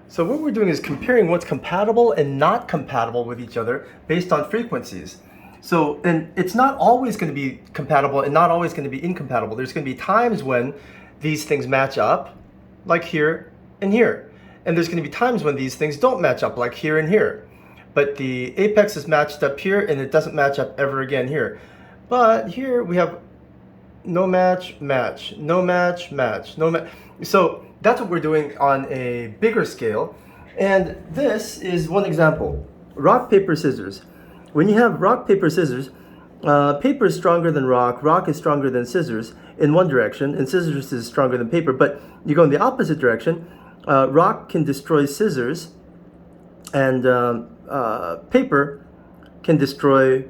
So what we're doing is comparing what's compatible and not compatible with each other based on frequencies. So, and it's not always going to be compatible and not always going to be incompatible. There's going to be times when these things match up, like here and here. And there's going to be times when these things don't match up, like here and here. But the apex is matched up here and it doesn't match up ever again here. But here we have no match, match, no match, match, no match. So that's what we're doing on a bigger scale. And this is one example. Rock, paper, scissors. When you have rock, paper, scissors, paper is stronger than rock is stronger than scissors in one direction, and scissors is stronger than paper. But you go in the opposite direction, rock can destroy scissors, and paper can destroy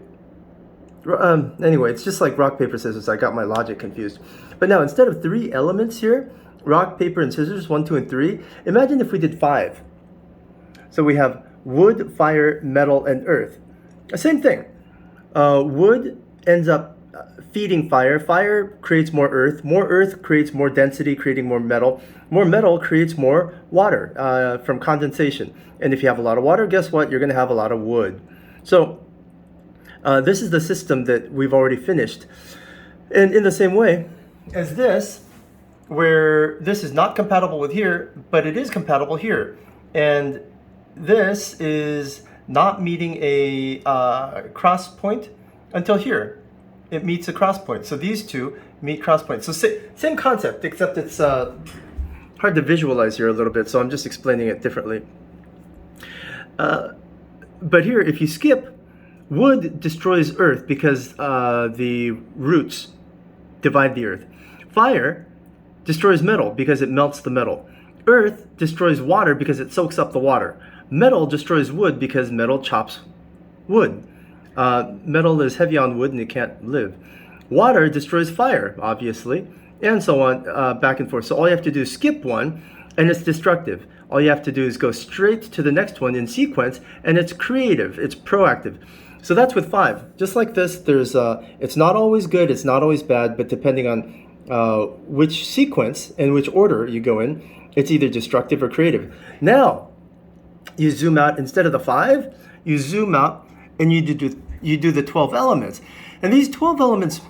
anyway, it's just like rock, paper, scissors. I got my logic confused. But now, instead of 3 elements here, rock, paper, and scissors, 1, 2, and 3, imagine if we did 5. So we have wood, fire, metal, and earth. Same thing. Wood ends up feeding fire. Fire creates more earth creates more density, creating more metal creates more water from condensation. And if you have a lot of water, guess what? You're going to have a lot of wood. So this is the system that we've already finished. And in the same way as this, where this is not compatible with here, but it is compatible here. And this is not meeting a cross point until here. It meets a cross point. So these two meet cross points. So same concept, except it's hard to visualize here a little bit, so I'm just explaining it differently. But here, if you skip, wood destroys earth because the roots divide the earth. Fire destroys metal because it melts the metal. Earth destroys water because it soaks up the water. Metal destroys wood because metal chops wood. Metal is heavy on wood and it can't live. Water destroys fire, obviously, and so on, back and forth. So all you have to do is skip one, and it's destructive. All you have to do is go straight to the next one in sequence, and it's creative, it's proactive. So that's with 5. Just like this, there's it's not always good, it's not always bad, but depending on which sequence and which order you go in, it's either destructive or creative. Now, you zoom out, instead of the 5, you zoom out and you do the 12 elements. And these 12 elements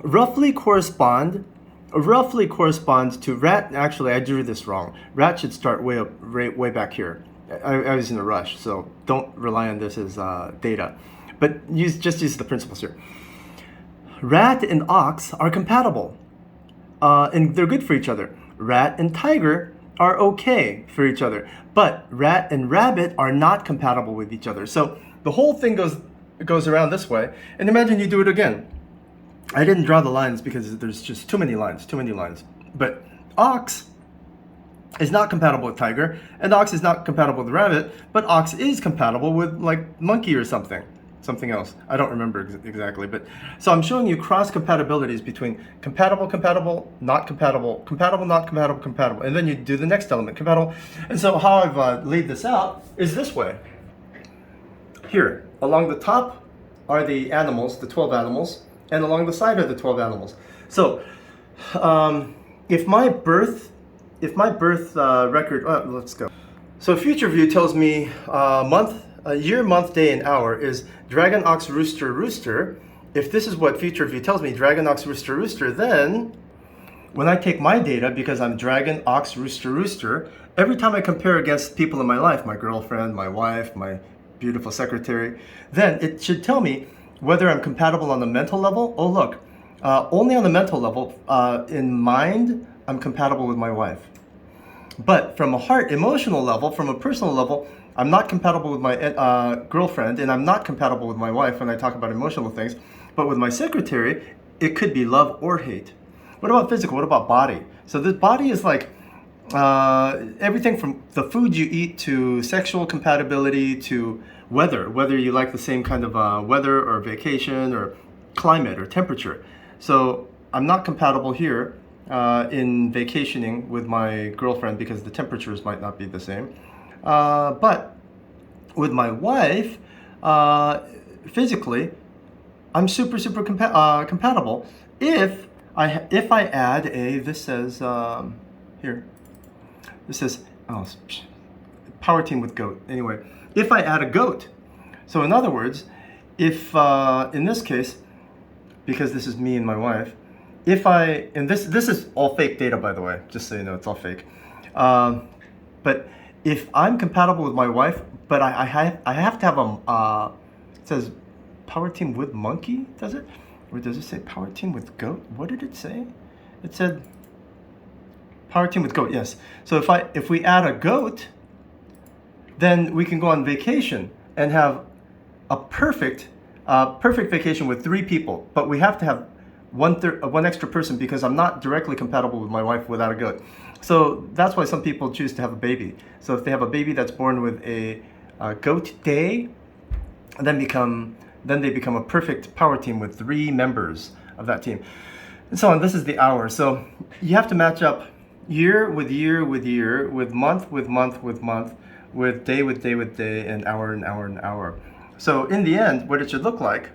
roughly correspond to rat. Actually, I drew this wrong. Rat should start way back here. I was in a rush, so don't rely on this as data. But just use the principles here. Rat and ox are compatible, and they're good for each other. Rat and tiger are okay for each other, but rat and rabbit are not compatible with each other. So the whole thing goes around this way, and imagine you do it again. I didn't draw the lines because there's just too many lines. But ox is not compatible with tiger, and ox is not compatible with rabbit, but ox is compatible with like monkey or something else. I don't remember exactly, but so I'm showing you cross compatibilities between compatible, not compatible, not compatible, compatible, and then you do the next element, compatible. And so how I've laid this out is this way. Here, along the top are the animals, the 12 animals, and along the side are the 12 animals. So if my birth record, let's go. So futureview tells me year, month, day, and hour is dragon, ox, rooster, rooster. If this is what futureview tells me, dragon, ox, rooster, rooster, then when I take my data, because I'm dragon, ox, rooster, rooster, every time I compare against people in my life, my girlfriend, my wife, my beautiful secretary, then it should tell me whether I'm compatible on the mental level. Oh look, only on the mental level, in mind, I'm compatible with my wife. But from a heart, emotional level, from a personal level, I'm not compatible with my girlfriend, and I'm not compatible with my wife when I talk about emotional things. But with my secretary, it could be love or hate. What about physical? What about body? So the body is like everything from the food you eat to sexual compatibility to whether you like the same kind of weather or vacation or climate or temperature. So I'm not compatible here in vacationing with my girlfriend because the temperatures might not be the same. But with my wife, physically, I'm super compatible if I add a, this says here, this says, oh, power team with goat. Anyway, if I add a goat, so in other words, if in this case, because this is me and my wife, if I, and this is all fake data, by the way, just so you know, it's all fake. But if I'm compatible with my wife, but I have to have a, it says power team with monkey, does it? Or does it say power team with goat? What did it say? It said power team with goat, yes. So if we add a goat, then we can go on vacation and have a perfect vacation with 3 people. But we have to have one extra person because I'm not directly compatible with my wife without a goat. So that's why some people choose to have a baby. So if they have a baby that's born with a goat day, then they become a perfect power team with 3 members of that team. And so on. This is the hour. So you have to match up year with year with year, with month with month with month, with day with day with day, and hour and hour and hour. So in the end, what it should look like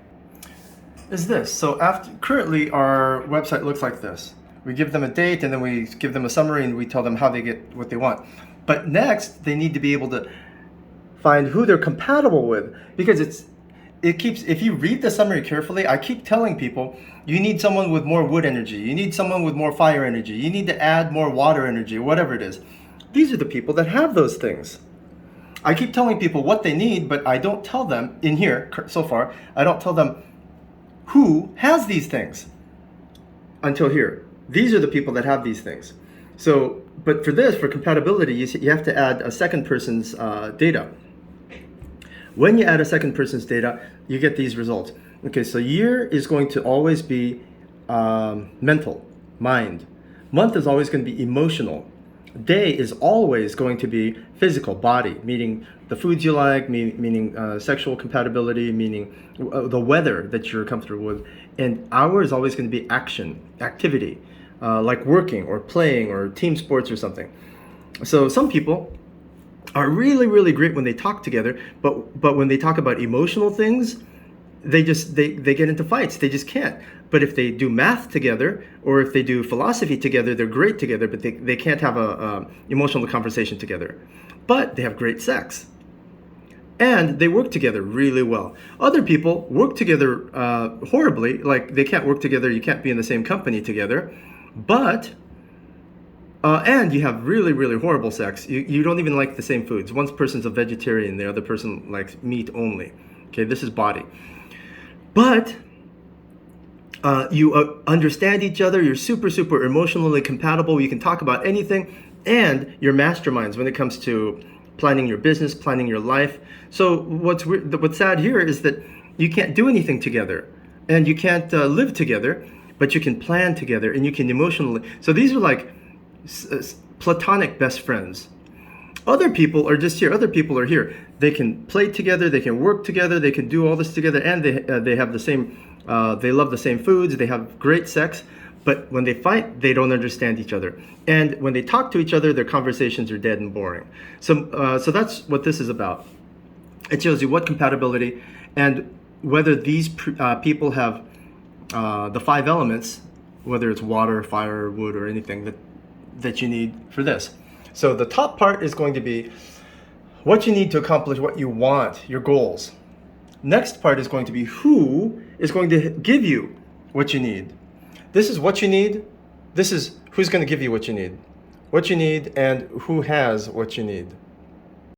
is this. So currently our website looks like this. We give them a date and then we give them a summary and we tell them how they get what they want. But next, they need to be able to find who they're compatible with, because if you read the summary carefully, I keep telling people, you need someone with more wood energy, you need someone with more fire energy, you need to add more water energy, whatever it is. These are the people that have those things. I keep telling people what they need, but I don't tell them, in here so far, I don't tell them who has these things until here. These are the people that have these things. So, but for compatibility, you have to add a second person's data. When you add a second person's data, you get these results. Okay, so year is going to always be mental, mind. Month is always going to be emotional. Day is always going to be physical, body, meaning the foods you like, meaning sexual compatibility, meaning the weather that you're comfortable with. And hour is always going to be action, activity, like working or playing or team sports or something. So some people are really, really great when they talk together, but when they talk about emotional things, they get into fights. They just can't. But if they do math together or if they do philosophy together, they're great together, but they can't have a emotional conversation together. But they have great sex. And they work together really well. Other people work together horribly, like they can't work together, you can't be in the same company together, but and you have really, really horrible sex. You don't even like the same foods. One person's a vegetarian, the other person likes meat only. Okay, this is body. But you understand each other, you're super, super emotionally compatible, you can talk about anything, and you're masterminds when it comes to planning your business, planning your life. So what's sad here is that you can't do anything together, and you can't live together, but you can plan together, and you can emotionally. So these are like platonic best friends. Other people are just here. Other people are here. They can play together. They can work together. They can do all this together, and they have the same. They love the same foods. They have great sex. But when they fight, they don't understand each other. And when they talk to each other, their conversations are dead and boring. So that's what this is about. It shows you what compatibility and whether these people have the 5 elements, whether it's water, fire, wood, or anything that you need for this. So the top part is going to be what you need to accomplish what you want, your goals. Next part is going to be who is going to give you what you need. This is what you need. This is who's going to give you what you need, and who has what you need.